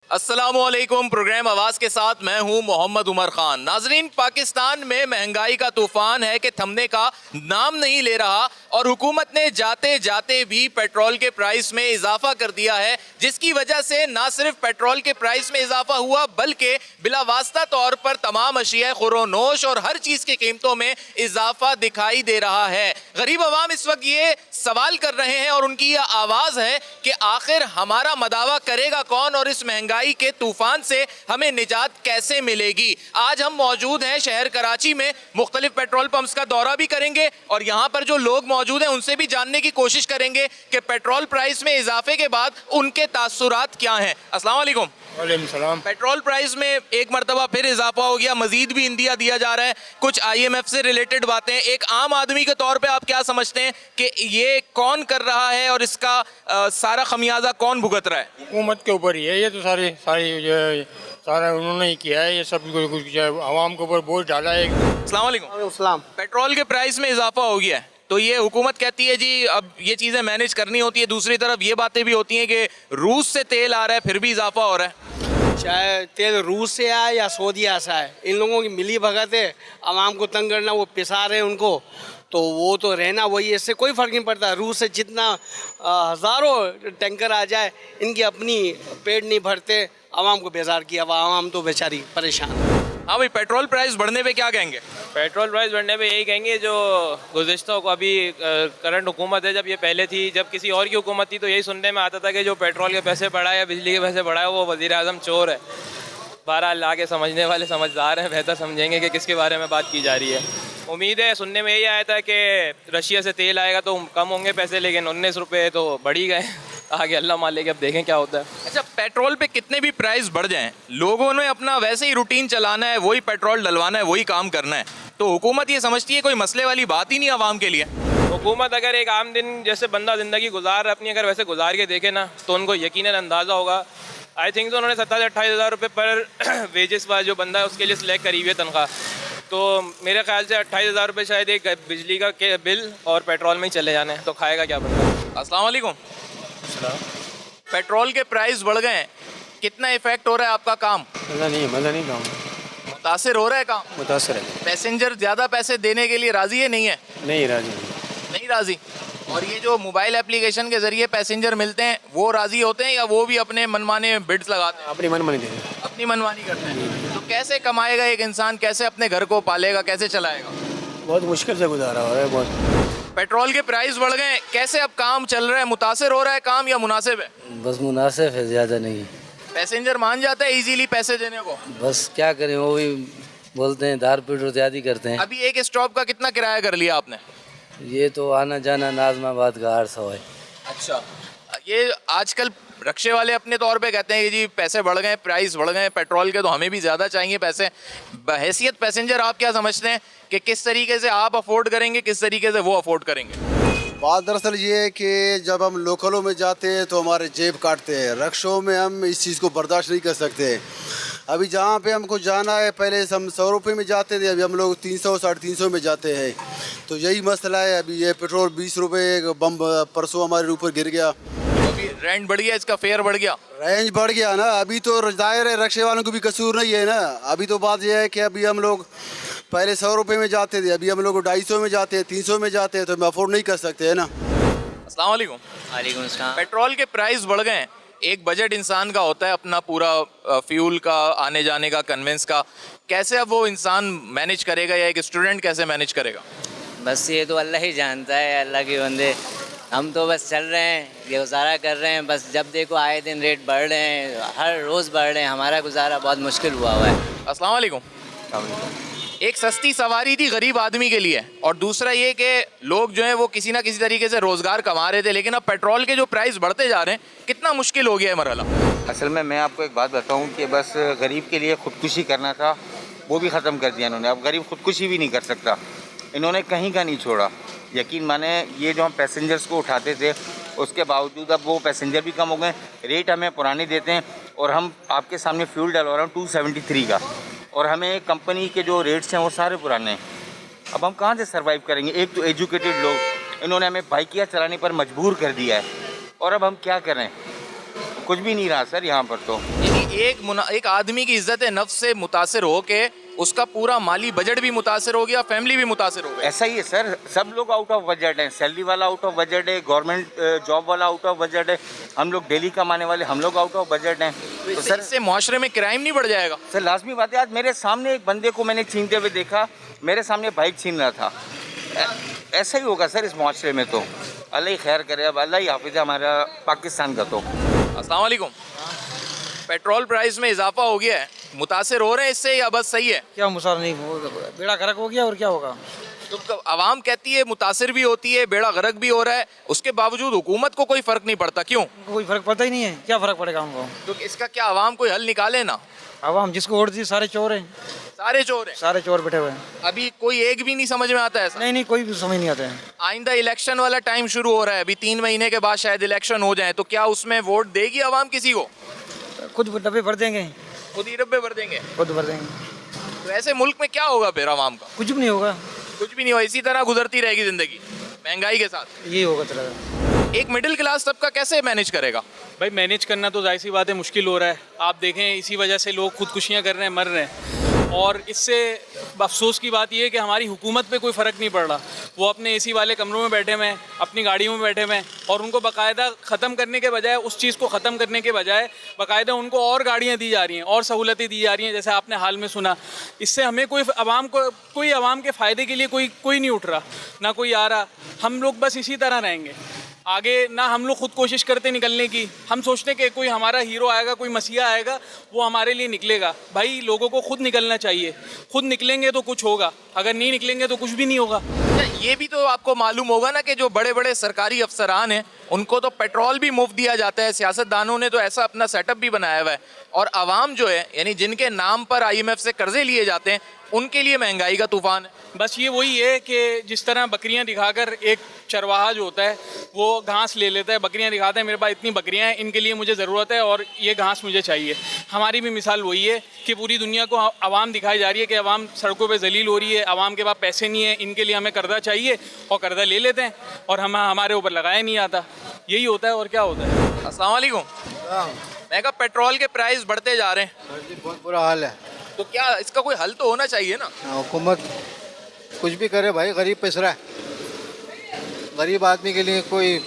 अस्सलामुअलैकुम। प्रोग्राम आवाज़ के साथ मैं हूं मोहम्मद उमर खान। नाजरीन, पाकिस्तान में महंगाई का तूफान है कि थमने का नाम नहीं ले रहा और हुकूमत ने जाते जाते भी पेट्रोल के प्राइस में इजाफा कर दिया है, जिसकी वजह से ना सिर्फ पेट्रोल के प्राइस में इजाफा हुआ बल्कि बिलावास्ता तौर पर तमाम अशिया खुरोनोश और हर चीज़ की कीमतों में इजाफा दिखाई दे रहा है। गरीब आवाम इस वक्त ये सवाल कर रहे हैं और उनकी यह आवाज़ है कि आखिर हमारा मदावा करेगा कौन और इस महंगाई के तूफान से हमें निजात कैसे मिलेगी। आज हम मौजूद हैं शहर कराची में, मुख्तलिफ पेट्रोल पंप्स का दौरा भी करेंगे और यहाँ पर जो लोग मौजूद हैं उनसे भी जानने की कोशिश करेंगे कि पेट्रोल प्राइस में इजाफे के बाद उनके तासुरात क्या हैं। अस्सलाम वालेकुम। वालेकुम सलाम। पेट्रोल प्राइस में एक मरतबा फिर इजाफा हो गया, मजीद भी इंदिया दिया जा रहा है, कुछ IMF से रिलेटेड बातें। एक आम आदमी के तौर पे आप क्या समझते हैं कि ये कौन कर रहा है और इसका सारा खमियाजा कौन भुगत रहा है? हुकूमत के ऊपर ही है ये तो सारा उन्होंने ही किया है ये सब कुछ आवाम के ऊपर बोझ डाला है। अस्सलाम वालेकुम। पेट्रोल के प्राइस में इजाफा हो गया है तो ये हुकूमत कहती है जी अब ये चीज़ें मैनेज करनी होती है, दूसरी तरफ ये बातें भी होती हैं कि रूस से तेल आ रहा है फिर भी इजाफा हो रहा है। चाहे तेल रूस से आए या सऊदीया से आए, इन लोगों की मिली भगत है आवाम को तंग करना। वो पिसा रहे हैं उनको तो वो तो रहना वही, इससे कोई फ़र्क नहीं पड़ता। रूस से जितना हज़ारों टैंकर आ जाए, इनकी अपनी पेट नहीं भरते, आवाम को बेजार किया। आवाम तो बेचारी परेशान। हाँ भाई, पेट्रोल प्राइस बढ़ने पे क्या कहेंगे? पेट्रोल प्राइस बढ़ने पे यही कहेंगे जो गुज़िश्ता को अभी करंट हुकूमत है, जब ये पहले थी, जब किसी और की हुकूमत थी तो यही सुनने में आता था कि जो पेट्रोल के पैसे बढ़ाए या बिजली के पैसे बढ़ाए वो वज़ीर-ए-आज़म चोर है। बहरहाल आगे समझने वाले समझदार हैं, बेहतर समझेंगे कि किसके बारे में बात की जा रही है। उम्मीद है, सुनने में यही आया था कि रशिया से तेल आएगा तो कम होंगे पैसे, लेकिन 19 रुपये तो बढ़ ही गए। आगे अल्लाह मालिक, अब देखें क्या होता है। अच्छा, पेट्रोल पे कितने भी प्राइस बढ़ जाएं, लोगों ने अपना वैसे ही रूटीन चलाना है, वही पेट्रोल डलवाना है, वही काम करना है, तो हुकूमत ये समझती है कोई मसले वाली बात ही नहीं आवाम के लिए। हुकूमत अगर एक आम दिन जैसे बंदा ज़िंदगी गुजार अपनी अगर वैसे गुजार के देखे ना तो उनको यकीनन अंदाज़ा होगा। आई थिंक तो उन्होंने 27-28 हज़ार रुपये पर वेजेस वाला जो बंदा है उसके लिए सिलेक्ट करी हुई है तनख्वाह, तो मेरे ख्याल से 28 हज़ार रुपये शायद एक बिजली का के बिल और पेट्रोल में ही चले जाने हैं, तो खाएगा क्या बंदा। अस्सलाम वालेकुम। पेट्रोल के प्राइस बढ़ गए हैं, कितना इफेक्ट हो रहा है आपका काम? मज़ा नहीं काम मुतासिर हो रहा है काम? मुतासर है। पैसेंजर ज़्यादा पैसे देने के लिए राज़ी है नहीं है? नहीं राजी नहीं राज़ी। और ये जो मोबाइल एप्लीकेशन के ज़रिए पैसेंजर मिलते हैं वो राज़ी होते हैं या वो भी अपने मनमाने बिड्स लगाते हैं? अपनी मनमानी दे अपनी मनमानी करते हैं। तो कैसे कमाएगा एक इंसान, कैसे अपने घर को पालेगा, कैसे चलाएगा? बहुत मुश्किल से गुजारा हो रहा है बहुत। पेट्रोल के प्राइस बढ़ गए, कैसे अब काम चल रहा है? मुतासिर हो रहा है काम या मुनासिब है? बस मुनासिब है, ज़्यादा नहीं। पैसेंजर मान जाता है इजीली पैसे देने को? बस क्या करें, वो भी बोलते हैं दार पेट्रोल ज़्यादा करते हैं। अभी एक स्टॉप का कितना किराया कर लिया आपने? ये तो आना जाना नाज़माबाद का 800 है। अच्छा, ये आजकल रक्शे वाले अपने तौर पे कहते हैं कि जी पैसे बढ़ गए, प्राइस बढ़ गए पेट्रोल के, तो हमें भी ज़्यादा चाहिए पैसे। बहैसियत पैसेंजर आप क्या समझते हैं कि किस तरीके से आप अफोर्ड करेंगे, किस तरीके से वो अफोर्ड करेंगे? बात दरअसल ये है कि जब हम लोकलों में जाते हैं तो हमारे जेब काटते हैं, रक्शों में हम इस चीज़ को बर्दाश्त नहीं कर सकते। अभी जहाँ पे हमको जाना है, पहले हम 100 रुपये में जाते थे, अभी हम लोग 300 350 में जाते हैं, तो यही मसला है। अभी ये पेट्रोल 20 रुपये बम परसों हमारे ऊपर गिर गया। अभी रेंट बढ़ गया, इसका फेयर बढ़ गया, रेंज बढ़ गया ना। अभी तो जाहिर है रक्शे वालों को भी कसूर नहीं है ना। अभी तो बात यह है कि अभी हम लोग पहले 100 रुपये में जाते थे, अभी हम लोग 250 में जाते हैं, 300 में जाते हैं, तो हम अफोर्ड नहीं कर सकते है ना। अस्सलाम वालेकुम। वालेकुम अस्सलाम। पेट्रोल के प्राइस बढ़ गए हैं, एक बजट इंसान का होता है अपना पूरा फ्यूल का, आने जाने का, कन्वेंस का, कैसे अब वो इंसान मैनेज करेगा या एक स्टूडेंट कैसे मैनेज करेगा? बस ये तो अल्लाह ही जानता है, अल्लाह के बंदे। हम तो बस चल रहे हैं, ये गुजारा कर रहे हैं। बस जब देखो आए दिन रेट बढ़ रहे हैं, हर रोज़ बढ़ रहे हैं, हमारा गुजारा बहुत मुश्किल हुआ है। अस्सलाम वालेकुम। एक सस्ती सवारी थी गरीब आदमी के लिए, और दूसरा ये कि लोग जो हैं वो किसी ना किसी तरीके से रोज़गार कमा रहे थे, लेकिन अब पेट्रोल के जो प्राइस बढ़ते जा रहे हैं, कितना मुश्किल हो गया है मरहला। असल में मैं आपको एक बात बताऊं कि बस गरीब के लिए ख़ुदकुशी करना था, वो भी ख़त्म कर दिया इन्होंने। अब गरीब ख़ुदकुशी भी नहीं कर सकता, इन्होंने कहीं का नहीं छोड़ा। यकीन माने, ये जो हम पैसेंजर्स को उठाते थे उसके बावजूद अब वो पैसेंजर भी कम हो गए, रेट हमें पुराने देते हैं, और हम आपके सामने फ्यूल डलवा रहे हैं 273 का, और हमें कंपनी के जो रेट्स हैं वो सारे पुराने हैं। अब हम कहाँ से सर्वाइव करेंगे? एक तो एजुकेटेड लोग, इन्होंने हमें बाइकियाँ चलाने पर मजबूर कर दिया है, और अब हम क्या करें? कुछ भी नहीं रहा सर यहाँ पर तो। यानी एक आदमी की इज्जत नफ्स से मुतासिर हो के उसका पूरा माली बजट भी मुतासिर हो गया, फैमिली भी मुतासिर हो गई। ऐसा ही है सर, सब लोग आउट ऑफ बजट हैं, सैलरी वाला आउट ऑफ बजट है, गवर्नमेंट जॉब वाला आउट ऑफ बजट है, हम लोग डेली कमाने वाले हम लोग आउट ऑफ बजट हैं। तो सर इससे माशरे में क्राइम नहीं बढ़ जाएगा? सर लाजमी बात है, आज मेरे सामने एक बंदे को मैंने छीनते हुए देखा, मेरे सामने बाइक छीन रहा था। ऐसा ही होगा सर इस माशरे में तो। अल्लाह ही खैर करे, अब अल्लाह ही हाफिज़ है हमारा पाकिस्तान का। तो अस्सलाम वालेकुम। पेट्रोल प्राइस में इजाफा हो गया है, मुतासिर हो रहे हैं इससे या बस सही है? क्या मुसार नहीं बेड़ा गर्क हो गया और क्या होगा। तो आवाम कहती है मुतासिर भी होती है, बेड़ा गर्क भी हो रहा है, उसके बावजूद हुकूमत को कोई फर्क नहीं पड़ता, क्यों? कोई फर्क पड़ता ही नहीं है, क्या फर्क पड़ेगा उनको। तो इसका क्या आवाम कोई हल निकाले ना? आवाम जिसको वोट दी सारे चोर हैं, सारे चोर हैं, सारे चोर बैठे हुए हैं। अभी कोई एक भी नहीं समझ में आता है ऐसा? नहीं कोई भी समझ नहीं आता है। आइंदा इलेक्शन वाला टाइम शुरू हो रहा है, अभी 3 महीने के बाद शायद इलेक्शन हो जाए, तो क्या उसमें वोट देगी आवाम किसी को? खुद डब्बे भर देंगे, खुद ही डब्बे भर देंगे। खुद भर देंगे। तो ऐसे मुल्क में क्या होगा फिर आवाम का? कुछ भी नहीं होगा, कुछ भी नहीं होगा, इसी तरह गुजरती रहेगी जिंदगी महंगाई के साथ। यही होगा तरह। एक मिडिल क्लास तबका कैसे मैनेज करेगा? भाई मैनेज करना तो जाहिर सी बात है मुश्किल हो रहा है। आप देखें इसी वजह से लोग खुदकुशियाँ कर रहे हैं, मर रहे हैं। और इससे अफसोस की बात यह है कि हमारी हुकूमत पे कोई फ़र्क नहीं पड़ रहा। वो अपने एसी वाले कमरों में बैठे हुए हैं, अपनी गाड़ियों में बैठे हुए हैं, और उनको बाकायदा ख़त्म करने के बजाय, उस चीज़ को ख़त्म करने के बजाय बाकायदा उनको और गाड़ियाँ दी जा रही हैं और सहूलतें दी जा रही हैं, जैसे आपने हाल में सुना। इससे हमें कोई आवाम के फ़ायदे के लिए कोई नहीं उठ रहा, ना कोई आ रहा। हम लोग बस इसी तरह रहेंगे आगे, ना हम लोग खुद कोशिश करते निकलने की। हम सोचते कि कोई हमारा हीरो आएगा, कोई मसीहा आएगा, वो हमारे लिए निकलेगा। भाई लोगों को खुद निकलना चाहिए, खुद निकलेंगे तो कुछ होगा, अगर नहीं निकलेंगे तो कुछ भी नहीं होगा। ये भी तो आपको मालूम होगा ना कि जो बड़े बड़े सरकारी अफसरान हैं उनको तो पेट्रोल भी मुफ्त दिया जाता है, सियासतदानों ने तो ऐसा अपना सेटअप भी बनाया हुआ है, और आवाम जो है यानी जिनके नाम पर IMF से कर्जे लिए जाते हैं उनके लिए महंगाई का तूफान है। बस ये वही है कि जिस तरह बकरियां दिखाकर एक चरवाहा जो होता है वो घास ले लेता है, बकरियां दिखाता है मेरे पास इतनी बकरियां हैं, इनके लिए मुझे ज़रूरत है और ये घास मुझे चाहिए। हमारी भी मिसाल वही है कि पूरी दुनिया को आवाम दिखाई जा रही है कि आवाम सड़कों पे जलील हो रही है, आवाम के पास पैसे नहीं है, इनके लिए हमें कर्जा चाहिए, और कर्जा ले लेते हैं और हमारे ऊपर लगाया नहीं आता। यही होता है और क्या होता है। अस्सलाम वालेकुम। मैं कहा पेट्रोल के प्राइस बढ़ते जा रहे हैं, बहुत बुरा हाल है। तो क्या इसका कोई हल तो होना चाहिए ना? हुकूमत कुछ भी करे भाई, गरीब पिस रहा है, गरीब आदमी के लिए कोई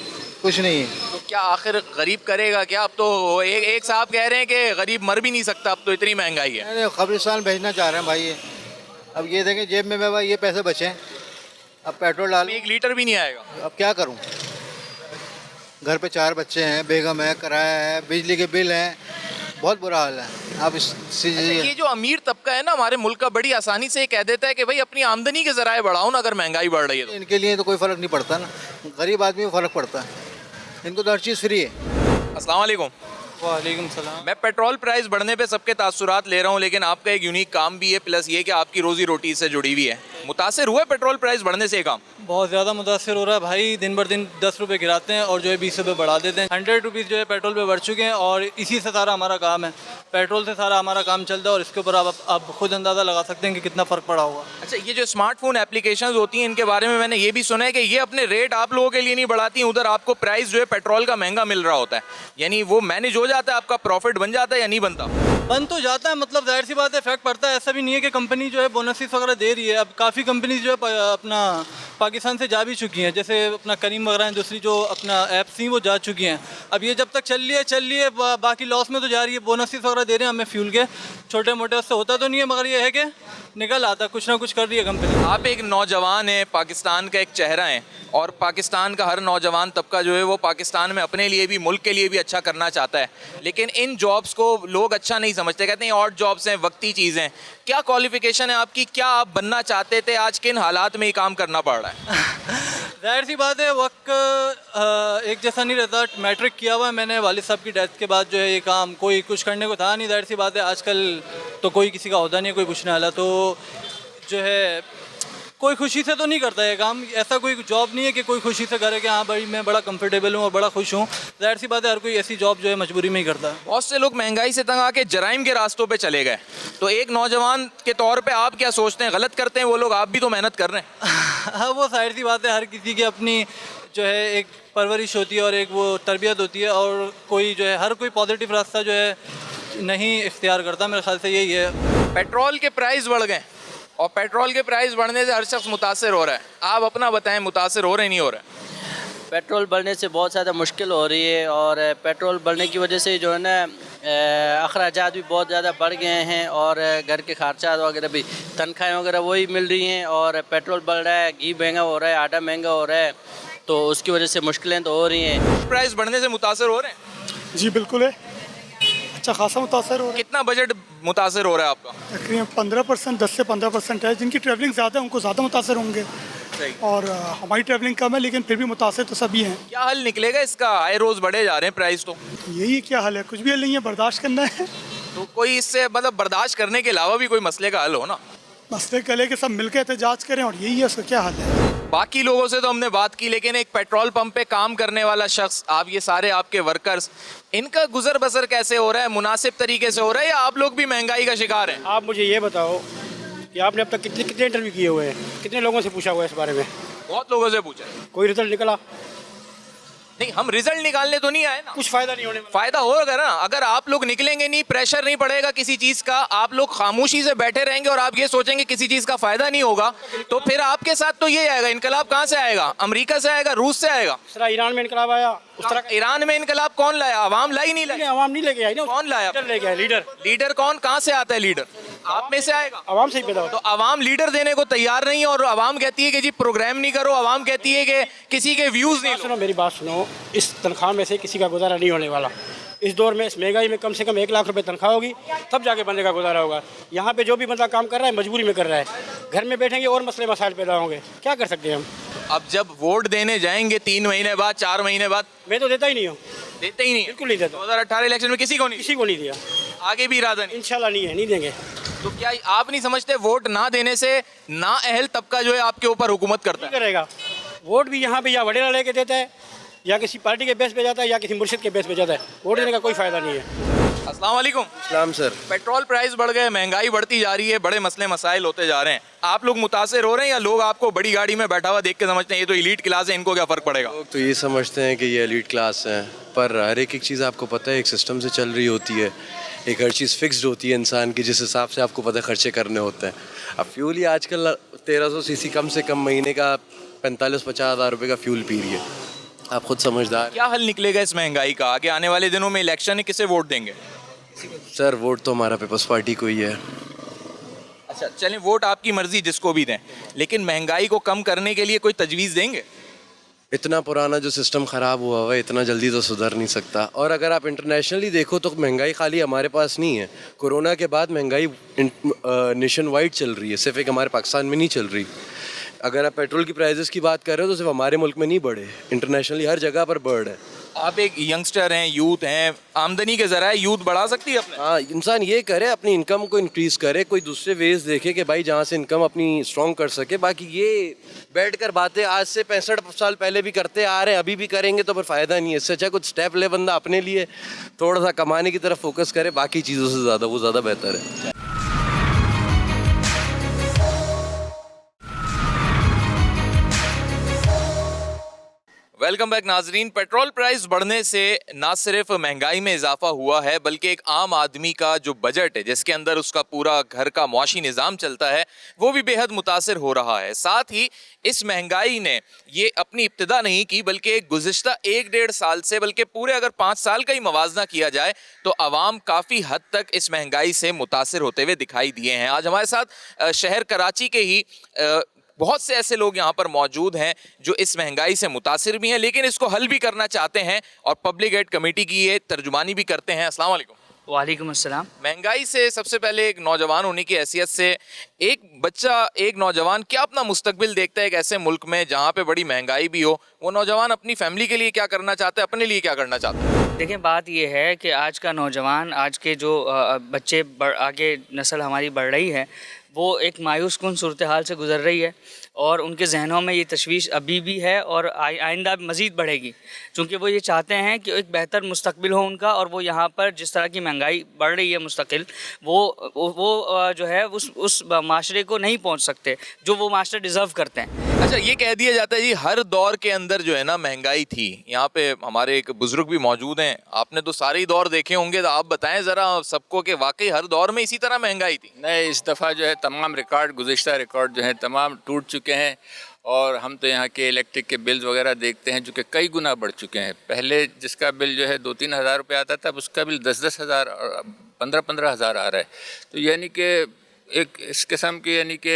कुछ नहीं है। तो क्या आखिर गरीब करेगा क्या? अब तो एक साहब कह रहे हैं कि गरीब मर भी नहीं सकता, अब तो इतनी महंगाई है। अरे कब्रिस्तान भेजना चाह रहे हैं भाई ये। अब ये देखें जेब में भाई ये पैसे बचे, अब पेट्रोल डाल 1 लीटर भी नहीं आएगा। अब क्या करूं? घर पे 4 बच्चे हैं, बेगम है, किराया है, बिजली के बिल हैं, बहुत बुरा हाल है। आप ये जो अमीर तबका है ना हमारे मुल्क का, बड़ी आसानी से कह देता है कि भाई अपनी आमदनी के जराए बढ़ाओ ना, अगर महंगाई बढ़ रही है तो। इनके लिए तो कोई फ़र्क नहीं पड़ता ना, गरीब आदमी को फ़र्क पड़ता है, इनको तो हर चीज़ फ्री है। अस्सलाम वालेकुम। वालेकुम सलाम। मैं पेट्रोल प्राइस बढ़ने पे सबके तासुरात ले रहा हूँ, लेकिन आपका एक यूनिक काम भी है, प्लस ये कि आपकी रोजी रोटी से जुड़ी हुई है। मुतासिर हुआ पेट्रोल प्राइस बढ़ने से? काम बहुत ज़्यादा मुतासिर हो रहा है भाई। दिन भर दिन 10 रुपये गिराते हैं और जो है 20 रुपये बढ़ा देते हैं। 100 रुपीज़ जो है पेट्रोल पे बढ़ चुके हैं, और इसी से सारा हमारा काम है, पेट्रोल से सारा हमारा काम चलता है, और इसके ऊपर आप खुद अंदाज़ा लगा सकते हैं कि कितना फ़र्क पड़ा होगा। अच्छा, ये जो स्मार्टफोन एप्लीकेशंस होती हैं इनके बारे में मैंने ये भी सुना है कि ये अपने रेट आप लोगों के लिए नहीं बढ़ाती, उधर आपको प्राइस जो है पेट्रोल का महंगा मिल रहा होता है, यानी वो मैनेज हो जाता है, आपका प्रॉफिट बन जाता है या नहीं बनता? बन तो जाता है, मतलब जाहिर सी बात है इफेक्ट पड़ता है। ऐसा भी नहीं है कि कंपनी जो है बोनसेस वगैरह दे रही है। अब काफ़ी कंपनीज जो है अपना पाकिस्तान से जा भी चुकी हैं, जैसे अपना करीम वगैरह हैं, दूसरी जो अपना ऐप्स थी वो जा चुकी हैं। अब ये जब तक चल रही है बाकी लॉस में तो जा रही है। बोनसेस वगैरह दे रहे हैं हमें फ्यूल के, छोटे मोटे, उससे होता तो नहीं है, मगर ये है कि निकल आता, कुछ ना कुछ कर रही है कंपनी। आप एक नौजवान हैं, पाकिस्तान का एक चेहरा है, और पाकिस्तान का हर नौजवान तबका जो है वो पाकिस्तान में अपने लिए भी, मुल्क के लिए भी अच्छा करना चाहता है, लेकिन इन जॉब्स को लोग अच्छा नहीं समझते, कहते हैं और जॉब्स हैं, वक्ती चीज़ें। क्या क्वालिफिकेशन है आपकी? क्या आप बनना चाहते थे? आज किन हालात में ये काम करना पड़ रहा है? जाहिर सी बात है वक्त एक जैसा नहीं रहता। मैट्रिक किया हुआ है मैंने, वालिद साहब की डेथ के बाद जो है ये काम कोई कुछ करने को था नहीं। जाहिर सी बात है आजकल तो कोई किसी का होता नहीं है, कोई पूछने वाला, तो जो है कोई खुशी से तो नहीं करता ये काम। ऐसा कोई जॉब नहीं है कि कोई खुशी से करे कि हाँ भाई मैं बड़ा कंफर्टेबल हूँ और बड़ा खुश हूँ। जाहिर सी बात है हर कोई ऐसी जॉब जो है मजबूरी में ही करता है। बहुत से लोग महंगाई से तंग आके जराइम के रास्तों पे चले गए, तो एक नौजवान के तौर पे आप क्या सोचते हैं? गलत करते हैं वो लोग, आप भी तो मेहनत कर रहे हैं। हाँ वो जाहिर सी बात है, हर किसी की अपनी जो है एक परवरिश होती है और एक वो तरबियत होती है, और कोई जो है हर कोई पॉजिटिव रास्ता जो है नहीं इख्तियार करता। मेरे ख्याल से यही है। पेट्रोल के प्राइस बढ़ गए और पेट्रोल के प्राइस बढ़ने से हर शख्स मुतासिर हो रहा है। आप अपना बताएं, मुतासिर हो रहे नहीं हो रहे? पेट्रोल बढ़ने से बहुत ज़्यादा मुश्किल हो रही है, और पेट्रोल बढ़ने की वजह से जो है ना अखराजात भी बहुत ज़्यादा बढ़ गए हैं, और घर के खर्चा वगैरह भी, तनख्वाहें वगैरह वही मिल रही हैं, और पेट्रोल बढ़ रहा है, घी महंगा हो रहा है, आटा महंगा हो रहा है, तो उसकी वजह से मुश्किलें तो हो रही हैं। प्राइस बढ़ने से मुतासिर हो रहे हैं? जी बिल्कुल है, अच्छा खासा मुतासर हो रहा है। कितना बजट मुतासिर हो रहा है आपका? तकरीबन 15%, 10 से 15% है। जिनकी ट्रैवलिंग ज़्यादा है उनको ज़्यादा मुतासर होंगे, और हमारी ट्रैवलिंग कम है, लेकिन फिर भी मुतासर तो सभी हैं। क्या हल निकलेगा इसका? आए रोज बढ़े जा रहे हैं प्राइस, तो यही क्या हल है? कुछ भी हल नहीं है, बर्दाश्त करना है। तो कोई इससे मतलब बर्दाश्त करने के अलावा भी कोई मसले का हल हो ना? मसले कले के सब मिलकर एहतजाज करें, और यही है, उसका क्या हल है? बाकी लोगों से तो हमने बात की, लेकिन एक पेट्रोल पंप पे काम करने वाला शख्स, आप ये सारे आपके वर्कर्स, इनका गुजर बसर कैसे हो रहा है? मुनासिब तरीके से हो रहा है या आप लोग भी महंगाई का शिकार हैं? आप मुझे ये बताओ कि आपने अब तक कितने कितने इंटरव्यू किए हुए हैं, कितने लोगों से पूछा हुआ है इस बारे में? बहुत लोगों से पूछा। कोई रिजल्ट निकला? नहीं, हम रिजल्ट निकालने तो नहीं आए ना। कुछ फायदा नहीं होने वाला। फायदा होगा ना, अगर आप लोग निकलेंगे नहीं, प्रेशर नहीं पड़ेगा किसी चीज का, आप लोग खामोशी से बैठे रहेंगे और आप ये सोचेंगे किसी चीज का फायदा नहीं होगा, तो फिर आपके साथ तो ये आएगा। इनकलाब कहाँ से आएगा? अमेरिका से आएगा, रूस से आएगा? इस तरह ईरान में इनकलाब आया, उस तरह ईरान में इनकलाब कौन लाया? अवाम लाई नहीं लाई? अवाम नहीं लेके आई ना। कौन लाया? लीडर लेके आया। लीडर लीडर कौन? कहाँ से आता है लीडर? आप में से आएगा? अवाम से ही पैदा होता। तो अवाम लीडर देने को तैयार नहीं, और अवाम कहती है कि जी प्रोग्राम नहीं करो, अवाम कहती है कि किसी के व्यूज नहीं लो। सुनो मेरी बात सुनो, इस तनख्वाह में से किसी का गुजारा नहीं होने वाला। इस दौर में, इस महंगाई में कम से कम 1 लाख रुपए तनख्वाह होगी, तब जाके बंदे का गुजारा होगा। यहाँ पे जो भी बंदा काम कर रहा है मजबूरी में कर रहा है, घर में बैठेंगे और मसले मसाइल पैदा होंगे। क्या कर सकते हैं हम? अब जब वोट देने जाएंगे 3 महीने बाद, 4 महीने बाद, मैं तो देता ही नहीं हूँ। देते ही नहीं? बिल्कुल नहीं देता। 2018 इलेक्शन में किसी को नहीं दिया। आगे भी इरादा नहीं? इंशाल्लाह नहीं है, नहीं देंगे। तो क्या आप नहीं समझते वोट ना देने से ना अहल तबका जो है आपके ऊपर हुकूमत करता है? करेगा वोट भी यहाँ पे या वडेरा लेके देता है, या किसी पार्टी के बेस पे जाता है, या किसी मुर्शिद के बेस पे जाता है। वोट देने का कोई फायदा नहीं है। अस्सलाम वालेकुम। इस्लाम सर। पेट्रोल प्राइस बढ़ गए, महंगाई बढ़ती जा रही है, बड़े मसले मसाइल होते जा रहे हैं। आप लोग मुतासिर हो रहे हैं या लोग आपको बड़ी गाड़ी में बैठा हुआ देख के समझते हैं ये तो एलीट क्लास है, इनको क्या फ़र्क पड़ेगा? लोग तो ये समझते हैं कि ये एलीट क्लास है, पर हर एक चीज़ आपको पता है एक सिस्टम से चल रही होती है। एक हर चीज़ फिक्स्ड होती है इंसान की, जिस हिसाब से आपको पता खर्चे करने होते हैं। अब फ्यूल ही आजकल 1300 सीसी कम से कम महीने का 45-50 हज़ार रुपये का फ्यूल पी रही है। आप खुद समझदार। क्या हल निकलेगा इस महंगाई का? आगे आने वाले दिनों में इलेक्शन है, किसे वोट देंगे? सर वोट तो हमारा पीपल्स पार्टी को ही है। अच्छा चलें, वोट आपकी मर्जी, जिसको भी दें, लेकिन महंगाई को कम करने के लिए कोई तजवीज़ देंगे? इतना पुराना जो सिस्टम ख़राब हुआ हुआ है, इतना जल्दी तो सुधर नहीं सकता। और अगर आप इंटरनेशनली देखो तो महंगाई खाली हमारे पास नहीं है। कोरोना के बाद महंगाई नेशन वाइड चल रही है, सिर्फ एक हमारे पाकिस्तान में नहीं चल रही। अगर आप पेट्रोल की प्राइसेस की बात कर रहे हो तो सिर्फ हमारे मुल्क में नहीं बढ़े, इंटरनेशनली हर जगह पर बढ़ है। आप एक यंगस्टर हैं, यूथ हैं, आमदनी के ज़राए यूथ बढ़ा सकती है अपने? हाँ, इंसान ये करे, अपनी इनकम को इंक्रीज़ करे, कोई दूसरे वेज देखे कि भाई जहाँ से इनकम अपनी स्ट्रॉन्ग कर सके। बाकी ये बैठकर बातें आज से 65 साल पहले भी करते आ रहे हैं, अभी भी करेंगे तो फिर फ़ायदा नहीं है। इससे अच्छा कुछ स्टेप ले बंदा अपने लिए, थोड़ा सा कमाने की तरफ फोकस करे, बाकी चीज़ों से ज़्यादा वो ज़्यादा बेहतर है। वेलकम बैक नाजरीन। पेट्रोल प्राइस बढ़ने से ना सिर्फ महंगाई में इजाफा हुआ है, बल्कि एक आम आदमी का जो बजट है, जिसके अंदर उसका पूरा घर का मुआशी निज़ाम चलता है, वो भी बेहद मुतासिर हो रहा है। साथ ही इस महंगाई ने ये अपनी इब्तिदा नहीं की, बल्कि गुज़िश्ता 1-1.5 साल से, बल्कि पूरे अगर 5 साल का ही मवाजना किया जाए तो आवाम काफ़ी हद तक इस महंगाई से मुतासिर होते हुए दिखाई दिए हैं। आज हमारे साथ शहर कराची के ही बहुत से ऐसे लोग यहाँ पर मौजूद हैं जो इस महंगाई से मुतासिर भी हैं, लेकिन इसको हल भी करना चाहते हैं और पब्लिक एड कमेटी की ये तर्जुमानी भी करते हैं। अस्सलाम वालेकुम। वालेकुम अस्सलाम। महंगाई से सबसे पहले एक नौजवान होने की हैसियत से, एक बच्चा, एक नौजवान क्या अपना मुस्तकबिल देखता है एक ऐसे मुल्क में जहाँ पे बड़ी महंगाई भी हो? वो नौजवान अपनी फैमिली के लिए क्या करना चाहता है, अपने लिए क्या करना चाहता है? देखिए, बात ये है कि आज का नौजवान, आज के जो बच्चे आगे नस्ल हमारी बढ़ रही है, वो एक मायूस कुन सूरत हाल से गुजर रही है। और उनके जहनों में ये तशवीश अभी भी है और आइंदा मज़ीद बढ़ेगी, क्योंकि वो ये चाहते हैं कि एक बेहतर मुस्तकबिल हो उनका, और वो यहाँ पर जिस तरह की महंगाई बढ़ रही है मुस्तकिल, वो जो है उस माशरे को नहीं पहुँच सकते जो वो माशरे डिज़र्व करते हैं। अच्छा, ये कह दिया जाता है जी हर दौर के अंदर जो है ना महंगाई थी। यहाँ पे हमारे एक बुजुर्ग भी मौजूद हैं, आपने तो सारे ही दौर देखे होंगे, तो आप बताएं ज़रा सबको कि वाकई हर दौर में इसी तरह महंगाई थी। नहीं, इस दफ़ा जो है तमाम रिकॉर्ड, गुज़िश्ता रिकॉर्ड जो है तमाम टूट चुके हैं। और हम तो यहाँ के इलेक्ट्रिक के बिल्स वगैरह देखते हैं जो कि कई गुना बढ़ चुके हैं। पहले जिसका बिल जो है 2-3 हज़ार रुपये आता था, अब उसका बिल 10-10 हज़ार, 15-15 हज़ार आ रहा है। तो यानी कि एक इस किस्म की यानी कि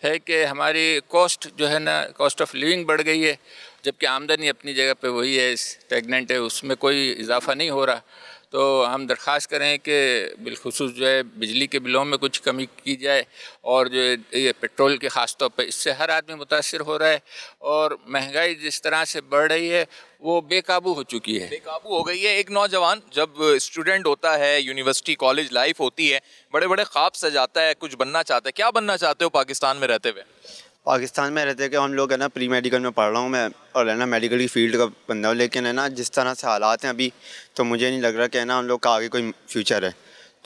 है कि हमारी कॉस्ट जो है ना, कॉस्ट ऑफ लिविंग बढ़ गई है, जबकि आमदनी अपनी जगह पे वही है, स्टैग्नेंट है, उसमें कोई इजाफा नहीं हो रहा। तो हम दरख्वास्त करें कि बिलखुसूस जो है बिजली के बिलों में कुछ कमी की जाए, और जो ये पेट्रोल के ख़ास तौर पर इससे हर आदमी मुतासिर हो रहा है, और महंगाई जिस तरह से बढ़ रही है वो बेकाबू हो चुकी है, बेकाबू हो गई है। एक नौजवान जब स्टूडेंट होता है, यूनिवर्सिटी कॉलेज लाइफ होती है, बड़े बड़े ख्वाब सजाता है, कुछ बनना चाहता है। क्या बनना चाहते हो पाकिस्तान में रहते हुए? पाकिस्तान में रहते कि हम लोग है ना प्री मेडिकल में पढ़ रहा हूँ मैं, और है ना मेडिकल की फील्ड का बंदा हूँ, लेकिन है ना जिस तरह से हालात हैं अभी, तो मुझे नहीं लग रहा कि है ना हम लोग का आगे कोई फ्यूचर है।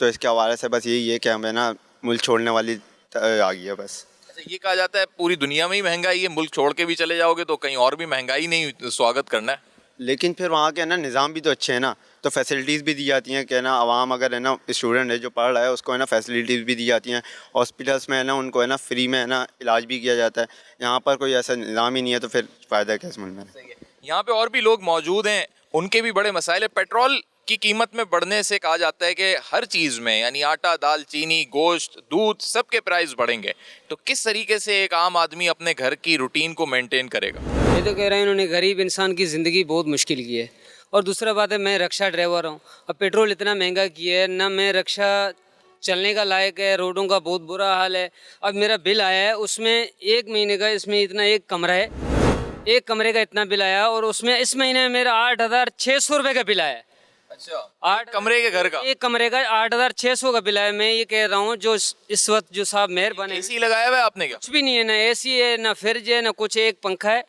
तो इसके हवाले से बस यही है कि हमें ना मुल्क छोड़ने वाली आ गई है बस। अच्छा, ये कहा जाता है पूरी दुनिया में ही महंगाई है, मुल्क छोड़ के भी चले जाओगे तो कहीं और भी महंगाई नहीं स्वागत करना है। लेकिन फिर वहाँ के है ना निज़ाम भी तो अच्छे हैं ना, तो फैसिलिटीज़ भी दी जाती हैं कि है ना आवाम अगर है ना स्टूडेंट है जो पढ़ रहा है उसको है ना फैसिलिटीज़ भी दी जाती हैं। हॉस्पिटल्स में है ना उनको है ना फ्री में है ना इलाज भी किया जाता है। यहाँ पर कोई ऐसा निज़ाम ही नहीं है, तो फिर फ़ायदा क्या इस मुल्क में। यहाँ पे और भी लोग मौजूद हैं, उनके भी बड़े मसाइल है। पेट्रोल की कीमत में बढ़ने से कहा जाता है कि हर चीज़ में, यानी आटा, दाल, चीनी, गोश्त, दूध, सब के प्राइस बढ़ेंगे। तो किस तरीके से एक आम आदमी अपने घर की रूटीन को मेंटेन करेगा? ये तो कह रहे हैं इन्होंने गरीब इंसान की ज़िंदगी बहुत मुश्किल की है। और दूसरा बात है, मैं रक्षा ड्राइवर हूँ, अब पेट्रोल इतना महंगा किया है ना, मैं रक्षा चलने का लायक है, रोडों का बहुत बुरा हाल है। अब मेरा बिल आया है, उसमें 1 महीने का, इसमें इतना एक कमरा है, 1 कमरे का इतना बिल आया, और उसमें इस महीने में मेरा 8,600 रुपये का बिल आया। अच्छा, 8 कमरे के घर का? 1 कमरे का 8,600 का बिल आया। मैं ये कह रहा हूँ जो इस वक्त जो साहब मेयर बने, एसी लगाया हुआ है आपने? क्या कुछ भी नहीं है, ना एसी है, ना फ्रिज है, ना कुछ। एक पंखा है,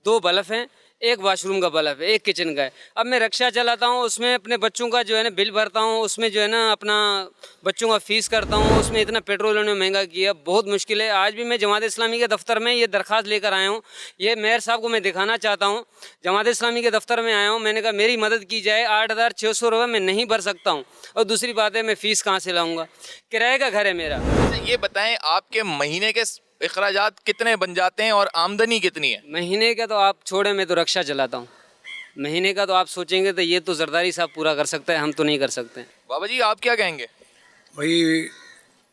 2 बल्ब हैं, 1 वाशरूम का बल्ब है, 1 किचन का है। अब मैं रिक्शा चलाता हूँ, उसमें अपने बच्चों का जो है ना बिल भरता हूँ, उसमें जो है ना अपना बच्चों का फ़ीस करता हूँ, उसमें इतना पेट्रोल उन्होंने महंगा किया, बहुत मुश्किल है। आज भी मैं जमात इस्लामी के दफ्तर में ये दरख्वास्त लेकर आया हूँ, ये मेयर साहब को मैं दिखाना चाहता हूँ। जमात इस्लामी के दफ्तर में आया हूँ, मैंने कहा मेरी मदद की जाए, 8,600 रुपये मैं नहीं भर सकता हूँ, और दूसरी बात है मैं फ़ीस कहाँ से लाऊँगा, किराए का घर है मेरा। ये बताएं आपके महीने के अखराजात कितने बन जाते हैं और आमदनी कितनी है? महीने का तो आप छोड़े, मैं तो रक्षा चलाता हूँ। महीने का तो आप सोचेंगे तो ये तो जरदारी साहब पूरा कर सकता है, हम तो नहीं कर सकते। बाबा जी आप क्या कहेंगे? भाई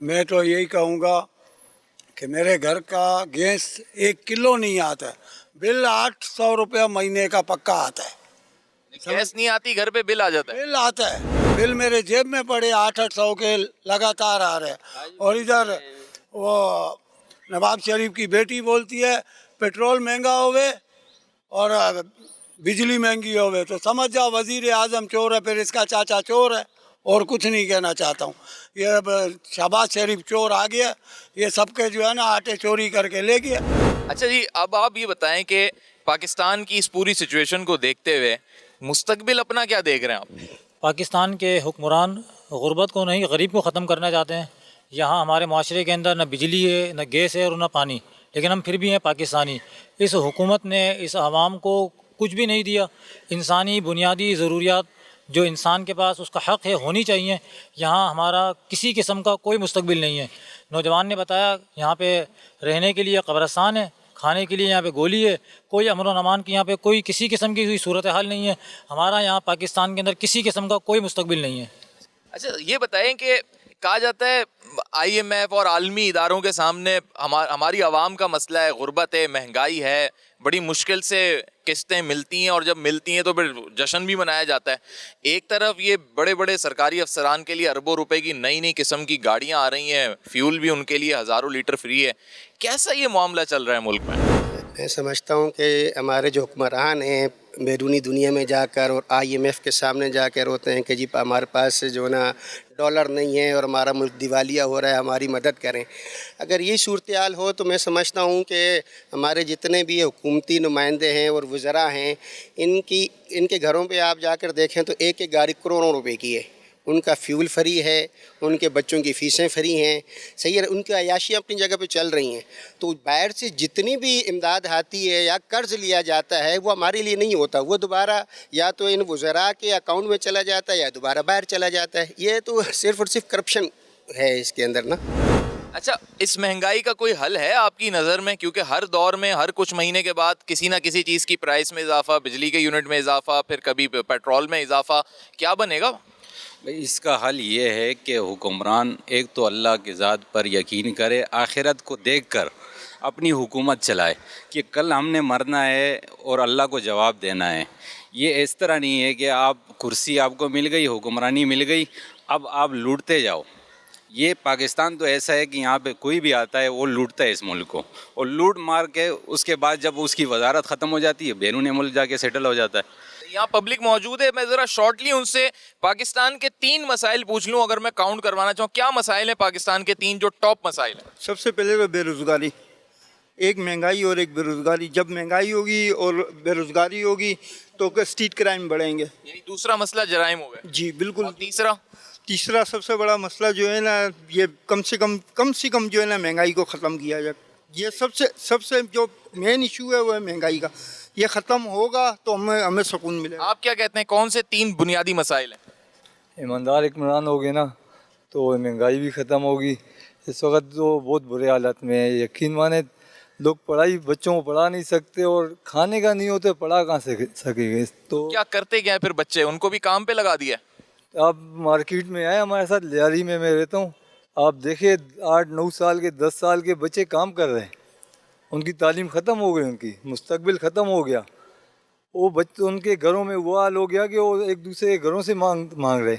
मैं तो यही कहूँगा कि मेरे घर का गैस 1 किलो नहीं आता है, बिल 800 रुपया महीने का पक्का आता है। गैस नहीं आती, घर पे बिल आ जाता है? बिल आता है, बिल मेरे जेब में पड़े 800 के लगातार आ रहे हैं। और इधर वो नवाब शरीफ की बेटी बोलती है पेट्रोल महंगा होवे और बिजली महंगी होवे, तो समझ जाओ वज़ीर आज़म चोर है, फिर इसका चाचा चोर है। और कुछ नहीं कहना चाहता हूँ। ये अब शहबाज शरीफ चोर आ गया, ये सबके जो है ना आटे चोरी करके ले गया। अच्छा जी, अब आप ये बताएं कि पाकिस्तान की इस पूरी सिचुएशन को देखते हुए मुस्तकबिल अपना क्या देख रहे हैं आप? पाकिस्तान के हुक्मरान गुर्बत को नहीं, गरीब को ख़त्म करना चाहते हैं। यहाँ हमारे माशरे के अंदर न बिजली है, न गैस है और न पानी, लेकिन हम फिर भी हैं पाकिस्तानी। इस हुकूमत ने इस आवाम को कुछ भी नहीं दिया। इंसानी बुनियादी ज़रूरियात जो इंसान के पास उसका हक़ है होनी चाहिए। यहाँ हमारा किसी किस्म का कोई मुस्तकबिल नहीं है। नौजवान ने बताया यहाँ पे रहने के लिए कब्रिस्तान है, खाने के लिए यहाँ पे गोली है, कोई अमन व अमान की यहाँ पे कोई किसी किस्म की कोई सूरत हाल नहीं है। हमारा यहाँ पाकिस्तान के अंदर किसी किस्म का कोई मुस्तकबिल नहीं है। अच्छा ये बताएं कि कहा जाता है IMF और आलमी इदारों के सामने हमारी आवाम का मसला है, गुर्बत है, महंगाई है, बड़ी मुश्किल से किस्तें मिलती हैं और जब मिलती हैं तो फिर जश्न भी मनाया जाता है। एक तरफ ये बड़े बड़े सरकारी अफसरान के लिए अरबों रुपए की नई नई किस्म की गाड़ियाँ आ रही हैं, फ्यूल भी उनके लिए हज़ारों लीटर फ्री है। कैसा ये मामला चल रहा है मुल्क में? मैं समझता हूँ कि हमारे जो हुक्मरान हैं बैरूनी दुनिया में जाकर और IMF के सामने जाकर रोते हैं कि जी हमारे पास जो है ना डॉलर नहीं है और हमारा मुल्क दिवालिया हो रहा है, हमारी मदद करें। अगर ये सूरत हाल हो तो मैं समझता हूँ कि हमारे जितने भी हुकूमती नुमाइंदे हैं और वज़रा हैं, इनके घरों पे आप जाकर देखें तो एक एक गाड़ी करोड़ों रुपए की है, उनका फ्यूल फ्री है, उनके बच्चों की फ़ीसें फ्री हैं, सही है, उनकी अयाशियाँ अपनी जगह पे चल रही हैं। तो बाहर से जितनी भी इमदाद आती है या कर्ज़ लिया जाता है वो हमारे लिए नहीं होता, वो दोबारा या तो इन वज़रा के अकाउंट में चला जाता है या दोबारा बाहर चला जाता है। ये तो सिर्फ़ और सिर्फ करप्शन है इसके अंदर ना। अच्छा, इस महंगाई का कोई हल है आपकी नज़र में? क्योंकि हर दौर में हर कुछ महीने के बाद किसी ना किसी चीज़ की प्राइस में इजाफा, बिजली के यूनिट में इजाफा, फिर कभी पेट्रोल में इजाफा, क्या बनेगा? भाई इसका हल ये है कि हुक्मरान एक तो अल्लाह की ज़ात पर यकीन करे, आखिरत को देखकर अपनी हुकूमत चलाए कि कल हमने मरना है और अल्लाह को जवाब देना है। ये इस तरह नहीं है कि आप कुर्सी आपको मिल गई, हुक्मरानी मिल गई, अब आप लूटते जाओ। ये पाकिस्तान तो ऐसा है कि यहाँ पे कोई भी आता है वो लूटता है इस मुल्क को, और लूट मार के उसके बाद जब उसकी वजारत ख़त्म हो जाती है बैरून मुल्क जाके सेटल हो जाता है। यहाँ पब्लिक मौजूद है, मैं ज़रा शॉर्टली उनसे पाकिस्तान के 3 मसाइल पूछ लूँ, अगर मैं काउंट करवाना चाहूँ, क्या मसाइल हैं पाकिस्तान के 3 जो टॉप मसाइल हैं? सबसे पहले तो बेरोज़गारी, एक महंगाई और एक बेरोज़गारी। जब महंगाई होगी और बेरोज़गारी होगी तो स्ट्रीट क्राइम बढ़ेंगे। यानी दूसरा मसला जराइम हो गया। जी बिल्कुल। तीसरा सबसे बड़ा मसला जो है ना, ये कम से कम जो है ना महंगाई को ख़त्म किया जाए। ये सबसे जो मेन इशू है वो है महंगाई का। ये ख़त्म होगा तो हमें सुकून मिलेगा। आप क्या कहते हैं, कौन से 3 बुनियादी मसाइल हैं? ईमानदार इकरान होगी ना तो महंगाई भी ख़त्म होगी। इस वक्त तो बहुत बुरे हालत में है, यकीन माने लोग बच्चों को पढ़ा नहीं सकते और खाने का नहीं होता, पढ़ा कहाँ से सकेंगे। तो क्या करते क्या है फिर बच्चे, उनको भी काम पे लगा दिया? आप मार्केट में आए हमारे साथ, लियारी में मैं रहता हूँ, आप देखिए 8-9 साल के 10 साल के बच्चे काम कर रहे हैं, उनकी तालीम ख़त्म हो गई, उनकी मुस्तकबिल ख़त्म हो गया। वो बच्चे उनके घरों में वो हाल हो गया कि वो एक दूसरे के घरों से मांग रहे,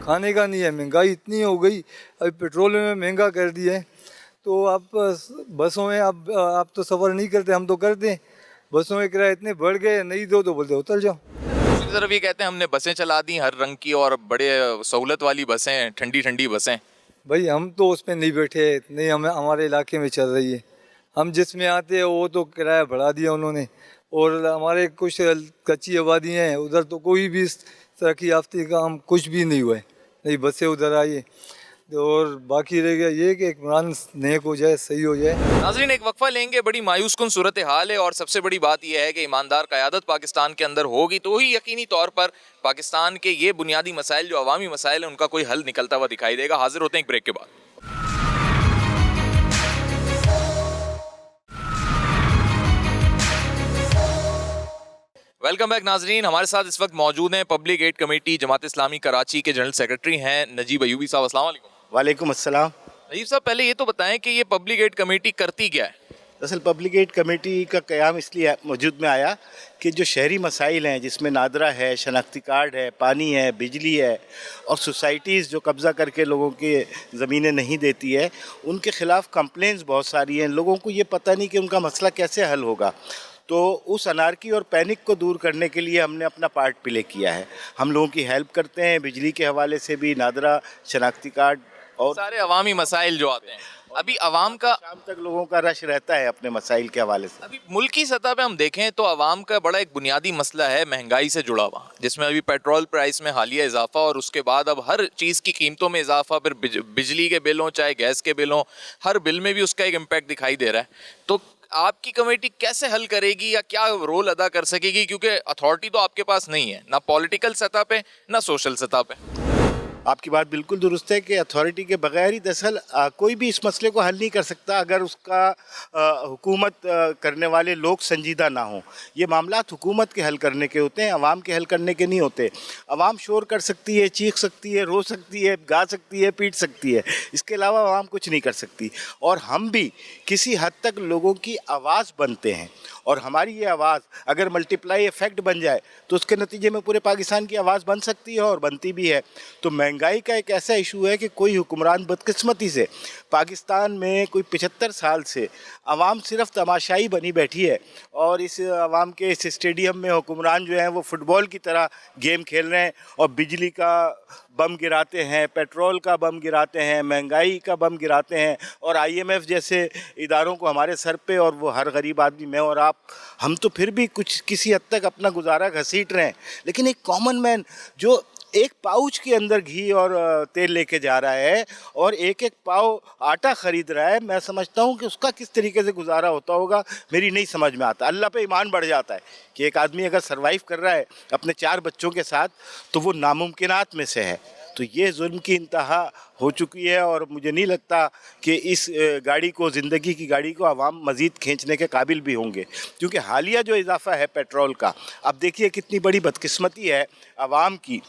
खाने का नहीं है। महंगाई इतनी हो गई, अभी पेट्रोल में महंगा कर दिया है। तो आप बसों में आप तो सफ़र नहीं करते, हम तो करते हैं। बसों में किराए इतने बढ़ गए, नहीं दो तो बोलते उतर जाओ। दूसरी तरफ ये कहते हैं हमने बसें चला दी हर रंग की और बड़े सहूलत वाली बसें, ठंडी बसें। भाई हम तो उस पर नहीं बैठे, नहीं हमारे इलाके में चल रही है। हम जिसमें आते हैं वो तो किराया बढ़ा दिया उन्होंने, और हमारे कुछ कच्ची आबादी हैं उधर तो कोई भी तरक्की याफ्ती काम कुछ भी नहीं हुआ है, नहीं बसें उधर आई है। और बाकी रह गया ये कि इमरान नेक हो जाए, सही हो जाए। नाज़रीन, एक वक्फा लेंगे, बड़ी मायूस कुन सूरत हाल है और सबसे बड़ी बात यह है कि ईमानदार क़यादत पाकिस्तान के अंदर होगी तो ही यकीनी तौर पर पाकिस्तान के ये बुनियादी मसाइल जो अवामी मसाइल हैं उनका कोई हल निकलता हुआ दिखाई देगा। हाजिर होते हैं एक ब्रेक के बाद। वेलकम बैक नाजरीन, हमारे साथ इस वक्त मौजूद हैं public add committee Jamaat Islami Karachi के जनरल सेक्रेटरी हैं नजीब अयूबी साहब। अस्सलाम वालेकुम। वालेकुम अस्सलाम। नजीब साहब, पहले ये तो बताएं कि ये पब्लिक एड कमेटी करती क्या है? दरअसल पब्लिक एड कमेटी का क़याम इसलिए मौजूद में आया कि जो शहरी मसाइल हैं जिसमें नादरा है, शनाख्ती कार्ड है, पानी है, बिजली है और सोसाइटीज़ जो कब्ज़ा करके लोगों के ज़मीनें नहीं देती है, उनके ख़िलाफ़ कंप्लेंट्स बहुत सारी हैं। लोगों को ये पता नहीं कि उनका मसला कैसे हल होगा। तो उस अनारकी और पैनिक को दूर करने के लिए हमने अपना पार्ट प्ले किया है। हम लोगों की हेल्प करते हैं, बिजली के हवाले से भी, नादरा, शनाख्ती कार्ड और सारे अवामी मसाइल जो आते हैं। अभी अवाम का शाम तक लोगों का रश रहता है अपने मसाइल के हवाले से। अभी मुल्की सतह पे हम देखें तो अवाम का बड़ा एक बुनियादी मसला है महंगाई से जुड़ा हुआ, जिसमें अभी पेट्रोल प्राइस में हालिया इजाफा और उसके बाद अब हर चीज़ की कीमतों में इजाफा, फिर बिजली के बिल हों चाहे गैस के बिल हों, हर बिल में भी उसका एक इम्पैक्ट दिखाई दे रहा है। तो आपकी कमेटी कैसे हल करेगी या क्या रोल अदा कर सकेगी, क्योंकि अथॉरिटी तो आपके पास नहीं है, ना पॉलिटिकल सतह पे ना सोशल सतह पे? आपकी बात बिल्कुल दुरुस्त है कि अथॉरिटी के बगैर ही दरअसल कोई भी इस मसले को हल नहीं कर सकता अगर उसका हुकूमत करने वाले लोग संजीदा ना हों। ये मामलात हुकूमत के हल करने के होते हैं, अवाम के हल करने के नहीं होते। अवाम शोर कर सकती है, चीख सकती है, रो सकती है, गा सकती है, पीट सकती है, इसके अलावा अवाम कुछ नहीं कर सकती। और हम भी किसी हद तक लोगों की आवाज़ बनते हैं और हमारी ये आवाज़ अगर मल्टीप्लाई इफेक्ट बन जाए तो उसके नतीजे में पूरे पाकिस्तान की आवाज़ बन सकती है और बनती भी है। तो महंगाई का एक ऐसा इशू है कि कोई हुक्मरान बदकिस्मती से पाकिस्तान में कोई 75 साल से आवाम सिर्फ तमाशाई बनी बैठी है और इस आवाम के इस स्टेडियम में हुक्मरान जो हैं वो फुटबॉल की तरह गेम खेल रहे हैं और बिजली का बम गिराते हैं, पेट्रोल का बम गिराते हैं, महंगाई का बम गिराते हैं और IMF जैसे इदारों को हमारे सर पे और वो हर गरीब आदमी, मैं और आप, हम तो फिर भी कुछ किसी हद तक अपना गुजारा घसीट रहे हैं, लेकिन एक कॉमन मैन जो एक पाउच के अंदर घी और तेल लेके जा रहा है और एक एक पाव आटा ख़रीद रहा है, मैं समझता हूँ कि उसका किस तरीके से गुजारा होता होगा मेरी नहीं समझ में आता। अल्लाह पे ईमान बढ़ जाता है कि एक आदमी अगर सरवाइव कर रहा है अपने 4 बच्चों के साथ तो वो नामुमकिनात में से है। तो ये जुल्म की इंतहा हो चुकी है और मुझे नहीं लगता कि इस गाड़ी को, ज़िंदगी की गाड़ी को आवाम मज़ीद खींचने के काबिल भी होंगे, क्योंकि हालिया जो इजाफ़ा है पेट्रोल का, अब देखिए कितनी बड़ी बदकिस्मती है आवाम की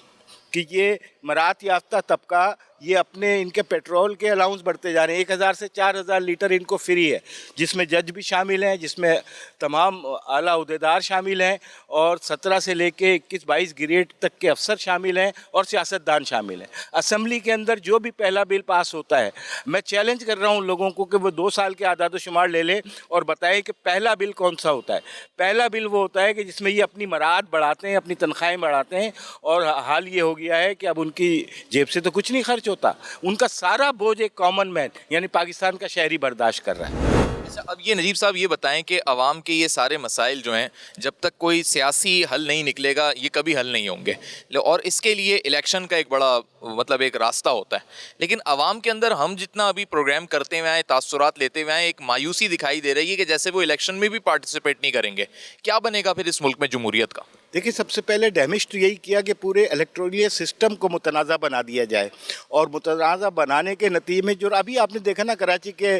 कि ये मरात याफ्ता तबका ये अपने इनके पेट्रोल के अलाउंस बढ़ते जा रहे हैं। 1000 से 4000 लीटर इनको फ्री है, जिसमें जज भी शामिल हैं, जिसमें तमाम आला उहदेदार शामिल हैं और 17 से लेके 21-22 ग्रेड तक के अफसर शामिल हैं और सियासतदान शामिल हैं। असम्बली के अंदर जो भी पहला बिल पास होता है, मैं चैलेंज कर रहा हूँ लोगों को कि वो 2 साल के आदाद शुमार ले लें और बताएं कि पहला बिल कौन सा होता है। पहला बिल वो होता है कि जिसमें ये अपनी मराद बढ़ाते हैं, अपनी तनख्वाहें बढ़ाते हैं और हाल ये हो गया है कि अब उनकी जेब से तो कुछ नहीं खर्च होता, उनका सारा बोझ एक कॉमन मैन यानी पाकिस्तान का शहरी बर्दाश्त कर रहा है। अच्छा, अब ये नजीब साहब ये बताएं कि अवाम के ये सारे मसाइल जो हैं, जब तक कोई सियासी हल नहीं निकलेगा ये कभी हल नहीं होंगे और इसके लिए इलेक्शन का एक बड़ा मतलब एक रास्ता होता है, लेकिन अवाम के अंदर हम जितना अभी प्रोग्राम करते हुए आए, तासुरात लेते हुए आए, एक मायूसी दिखाई दे रही है कि जैसे वो इलेक्शन में भी पार्टिसिपेट नहीं करेंगे। क्या बनेगा फिर इस मुल्क में जमहूरियत का? देखिए, सबसे पहले डैमेज तो यही किया कि पूरे इलेक्टोरल सिस्टम को मुतनाज़ा बना दिया जाए और मुतनाज़ा बनाने के नतीजे में जो अभी आपने देखा ना कराची के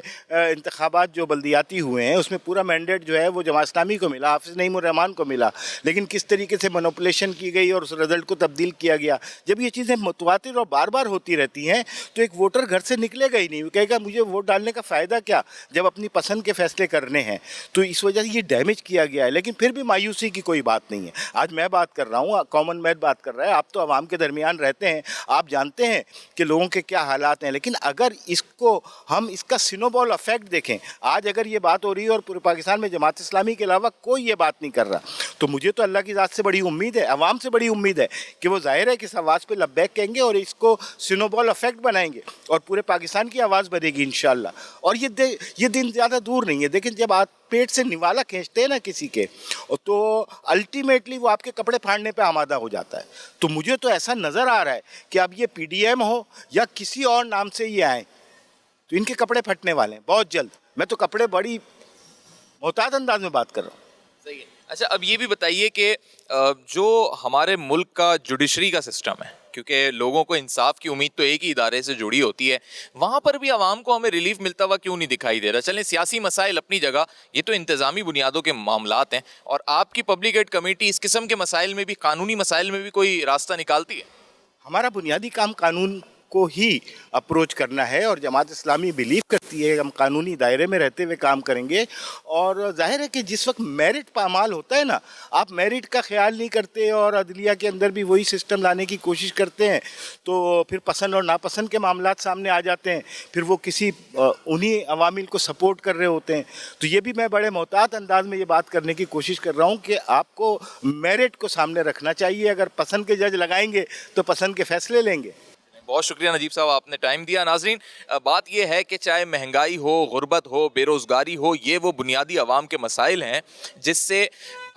इंतखाबात जो बल्दियाती हुए हैं उसमें पूरा मैंडेट जो है वो जमात इस्लामी को मिला, हाफिज़ नईमुर रहमान को मिला, लेकिन किस तरीके से मैनिपुलेशन की गई और उस रिज़ल्ट को तब्दील किया गया। जब ये चीज़ें मुतवातिर और बार बार होती रहती हैं तो एक वोटर घर से निकलेगा ही नहीं, वो कहेगा मुझे वोट डालने का फ़ायदा क्या जब अपनी पसंद के फ़ैसले करने हैं। तो इस वजह से ये डैमेज किया गया है, लेकिन फिर भी मायूसी की कोई बात नहीं है। आज मैं बात कर रहा हूँ, कॉमन मैन बात कर रहा है, आप तो आवाम के दरमियान रहते हैं, आप जानते हैं कि लोगों के क्या हालात हैं, लेकिन अगर इसको हम इसका सिनोबॉल इफेक्ट देखें, आज अगर ये बात हो रही है और पूरे पाकिस्तान में जमात इस्लामी के अलावा कोई ये बात नहीं कर रहा, तो मुझे तो अल्लाह की ज़ात से बड़ी उम्मीद है, आवाम से बड़ी उम्मीद है कि वो जाहिर है कि इस आवाज़ पर लब्बैक कहेंगे और इसको सिनोबॉल इफेक्ट बनाएंगे और पूरे पाकिस्तान की आवाज़ बनेगी इंशाअल्लाह। और ये दिन ज़्यादा दूर नहीं है। लेकिन जब आप पेट से निवाला खींचते हैं ना किसी के, तो अल्टीमेटली वो आपके कपड़े फाड़ने पे आमादा हो जाता है। तो मुझे तो ऐसा नज़र आ रहा है कि अब ये PDM हो या किसी और नाम से ये आए तो इनके कपड़े फटने वाले हैं बहुत जल्द। मैं तो कपड़े बड़ी मोहतात अंदाज में बात कर रहा हूँ। सही है। अच्छा, अब ये भी बताइए कि जो हमारे मुल्क का जुडिशरी का सिस्टम है, क्योंकि लोगों को इंसाफ की उम्मीद तो एक ही इदारे से जुड़ी होती है, वहाँ पर भी आवाम को हमें रिलीफ मिलता हुआ क्यों नहीं दिखाई दे रहा? चलें, सियासी मसाइल अपनी जगह, ये तो इंतज़ामी बुनियादों के मामलात हैं, और आपकी पब्लिक एड कमेटी इस किस्म के मसाइल में भी, कानूनी मसाइल में भी कोई रास्ता निकालती है? हमारा बुनियादी काम कानून को ही अप्रोच करना है और जमात इस्लामी बिलीव करती है हम कानूनी दायरे में रहते हुए काम करेंगे। और जाहिर है कि जिस वक्त मेरिट पामाल होता है ना, आप मेरिट का ख्याल नहीं करते और अदलिया के अंदर भी वही सिस्टम लाने की कोशिश करते हैं, तो फिर पसंद और नापसंद के मामलात सामने आ जाते हैं, फिर वो किसी उन्हीं अवामिल को सपोर्ट कर रहे होते हैं। तो ये भी मैं बड़े मोहतात अंदाज में ये बात करने की कोशिश कर रहा हूँ कि आपको मेरिट को सामने रखना चाहिए। अगर पसंद के जज लगाएंगे तो पसंद के फैसले लेंगे। बहुत शुक्रिया नजीब साहब, आपने टाइम दिया। नाजरीन, बात यह है कि चाहे महंगाई हो, गुर्बत हो, बेरोज़गारी हो, ये वो बुनियादी आवाम के मसाइल हैं जिससे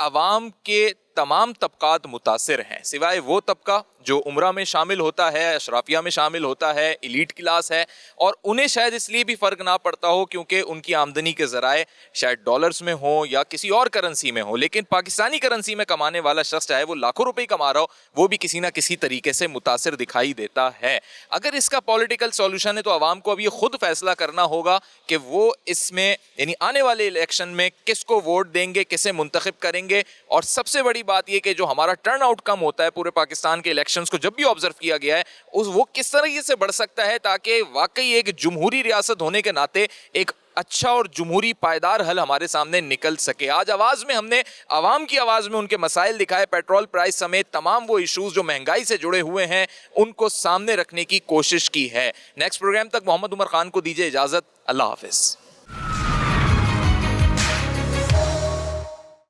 आवाम के तमाम तबकात मुतासिर हैं, सिवाय वो तबका जो उम्रा में शामिल होता है, अशराफिया में शामिल होता है, एलीट क्लास है, और उन्हें शायद इसलिए भी फ़र्क ना पड़ता हो क्योंकि उनकी आमदनी के ज़राए शायद डॉलर्स में हो या किसी और करेंसी में हो, लेकिन पाकिस्तानी करेंसी में कमाने वाला शख्स चाहे वो लाखों रुपए कमा रहा हो, वो भी किसी ना किसी तरीके से मुतासिर दिखाई देता है। अगर इसका पॉलिटिकल सॉल्यूशन है तो आवाम को अब ये खुद फैसला करना होगा कि वो इसमें यानी आने वाले इलेक्शन में किसको वोट देंगे, किसे मुंतखब करेंगे, और सबसे बड़ी बात ये कि जो हमारा टर्न आउट कम होता है पूरे पाकिस्तान के इलेक्शंस को जब भी ऑब्जर्व किया गया है, उस वो किस तरीके से बढ़ सकता है ताकि वाकई एक जमहूरी रियासत होने के नाते एक अच्छा और जमहूरी पायदार हल हमारे सामने निकल सके। आज आवाज़ में हमने आवाम की आवाज़ में उनके मसाइल दिखाए, पेट्रोल प्राइस समेत तमाम वो इशूज़ जो महंगाई से जुड़े हुए हैं उनको सामने रखने की कोशिश की है। नेक्स्ट प्रोग्राम तक मोहम्मद उमर खान को दीजिए इजाज़त। अल्लाह हाफिज़।